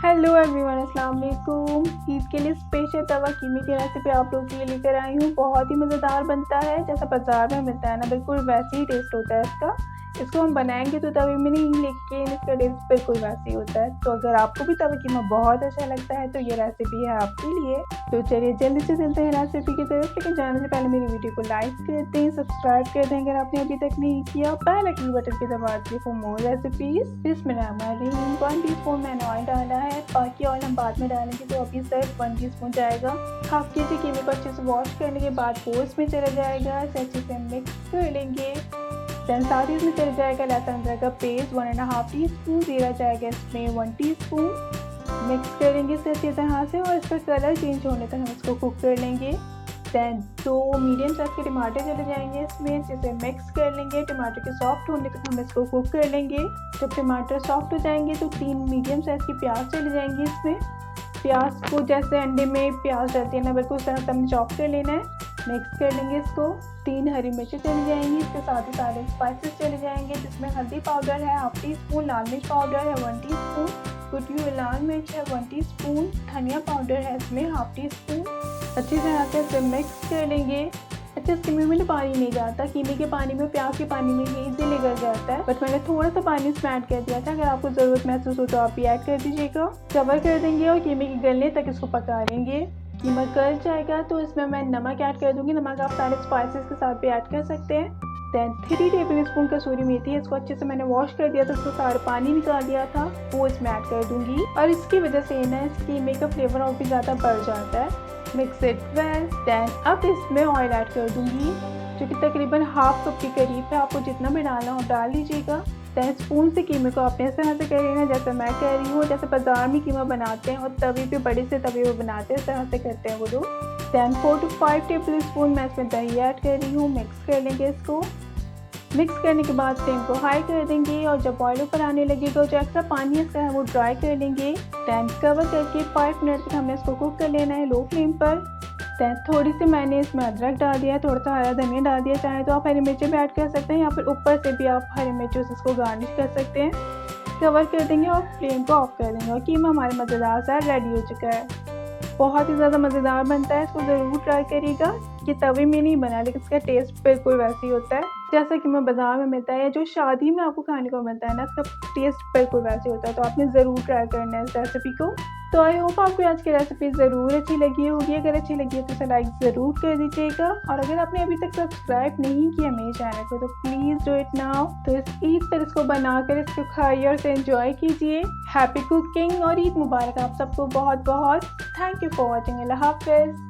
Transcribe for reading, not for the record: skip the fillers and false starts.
Hello everyone, अस्सलाम वालेकुम। ईद के लिए स्पेशल तवा कीमे की रेसिपी आप लोगों के लिए लेकर आई हूँ। बहुत ही मज़ेदार बनता है, जैसा बाजार में मिलता है ना, बिल्कुल वैसे ही टेस्ट होता है इसका। इसको हम बनाएंगे तो तवे में नहीं, लेकिन इसका टेस्ट बिल्कुल वैसे ही होता है। तो अगर आपको भी तवा कीमा बहुत अच्छा लगता है तो ये रेसिपी है आपके लिए। तो चलिए जल्दी से चलते हैं रेसिपी की तरफ। लेकिन जाने से पहले मेरी वीडियो को लाइक कर दें, सब्सक्राइब कर दें अगर आपने अभी तक नहीं किया, बेल आइकन बटन की दबा दें फॉर मोर रेसिपीज। बिस्मिल्लाहिर्रहमानिर्रहीम। 1 टीस्पून मैंने ऑयल डाला है, बाकी ऑयल हम बाद में डालेंगे, तो अभी सिर्फ 1 टीस्पून जाएगा। हाफ के जी कीमे को अच्छे से वॉश करने के बाद पोस्ट में चला जाएगा, इसे अच्छे से मिक्स कर लेंगे। देन साथ ही इसमें चल जाएगा लहसुन अदरक का पेस्ट 1.5 टीस्पून, जीरा जाएगा इसमें 1 टीस्पून। मिक्स करेंगे इसे अच्छी तरह से और इसका कलर चेंज होने तक हम इसको कुक कर लेंगे। देन 2 मीडियम साइज के टमाटर चले जाएंगे इसमें, जिसे मिक्स कर लेंगे। टमाटर के सॉफ्ट होने तक हम इसको कुक कर लेंगे। जब टमाटर सॉफ्ट हो जाएंगे तो 3 मीडियम साइज की प्याज चले जाएंगे इसमें। प्याज को जैसे अंडे में प्याज डालते हैं ना, बिल्कुल उस तरह से हमने चॉप कर लेना है। मिक्स कर लेंगे इसको। 3 हरी मिर्ची चली जाएंगी, इसके साथ ही सारे स्पाइसेस चले जाएंगे, जिसमें हल्दी पाउडर है 1/2 टीस्पून, लाल मिर्च पाउडर है 1 टीस्पून, कुटी हुई लाल मिर्च है 1 टीस्पून, धनिया पाउडर है इसमें 1/2 टीस्पून। अच्छी तरह से इसे मिक्स कर लेंगे। अच्छा, इसके मुँह में पानी नहीं जाता, कीमे के पानी में, प्याज के पानी में ये इजीली गल जाता है, बट मैंने थोड़ा सा पानी इसमें ऐड कर दिया था। अगर आपको ज़रूरत महसूस हो तो आप भी ऐड कर दीजिएगा। कवर कर देंगे और कीमे की गलने तक इसको पका लेंगे। कीमा गल जाएगा तो इसमें मैं नमक ऐड कर दूंगी। नमक आप सारे स्पाइसेस के साथ भी ऐड कर सकते हैं। देन 3 टेबल स्पून कसूरी मेथी है, इसको अच्छे से मैंने वॉश कर दिया था, इसको सारा पानी निकाल दिया था, वो इसमें ऐड कर दूंगी। और इसकी वजह से ना इस कीमे का फ्लेवर और भी ज़्यादा बढ़ जाता है। Mix it well. देन अब इसमें ऑयल ऐड कर दूंगी, जो कि तकरीबन 1/2 कप के करीब है। आपको जितना भी डालना हो डाल लीजिएगा। देन स्पून से कीमे को आपने इस तरह से कर लेना, जैसे मैं कह रही हूँ, जैसे बाजार में कीमा बनाते हैं और तवे पे, बड़े से तवे पे बनाते हैं, इस तरह से करते हैं वो लोग। देन 4 to 5 टेबल स्पून मैं इसमें दही ऐड कर रही हूँ। मिक्स कर लेंगे इसको। मिक्स करने के बाद फ्लेम को हाई कर देंगे और जब बॉयल ऊपर आने लगेगा, जो एक्स्ट्रा पानी इसका है वो ड्राई कर लेंगे। देन कवर करके 5 मिनट तक हमने इसको कुक कर लेना है लो फ्लेम पर। देन थोड़ी सी मैंने इसमें अदरक डाल दिया है, थोड़ा सा हरा धनिया डाल दिया, चाहे तो आप हरी मिर्ची भी ऐड कर सकते हैं, या फिर ऊपर से भी आप हरी मिर्चों से इसको गार्निश कर सकते हैं। कवर कर देंगे और फ्लेम को ऑफ कर देंगे और कीमा हमारे मज़ेदार सा रेडी हो चुका है। बहुत ही ज़्यादा मज़ेदार बनता है, इसको ज़रूर ट्राई करिएगा। ये तवे में नहीं बना, लेकिन इसका टेस्ट बिल्कुल वैसे ही होता है जैसा कि मैं बाजार में मिलता है, या जो शादी में आपको खाने को मिलता है ना, इसका टेस्ट बिल्कुल वैसे होता है। तो आपने ज़रूर ट्राई करना है इस रेसिपी को। तो आई होप आपको आज की रेसिपी ज़रूर अच्छी लगी होगी। अगर अच्छी लगी है तो इसे लाइक ज़रूर कर दीजिएगा, और अगर आपने अभी तक सब्सक्राइब नहीं किया मेरे चैनल को तो प्लीज़ डू इट नाउ। तो इस ईद पर इसको बनाकर इसको खाइए और इसे एंजॉय कीजिए। हैप्पी कुकिंग और ईद मुबारक आप सबको बहुत बहुत। Thank you for watching. अल्लाह हाफ़िज़।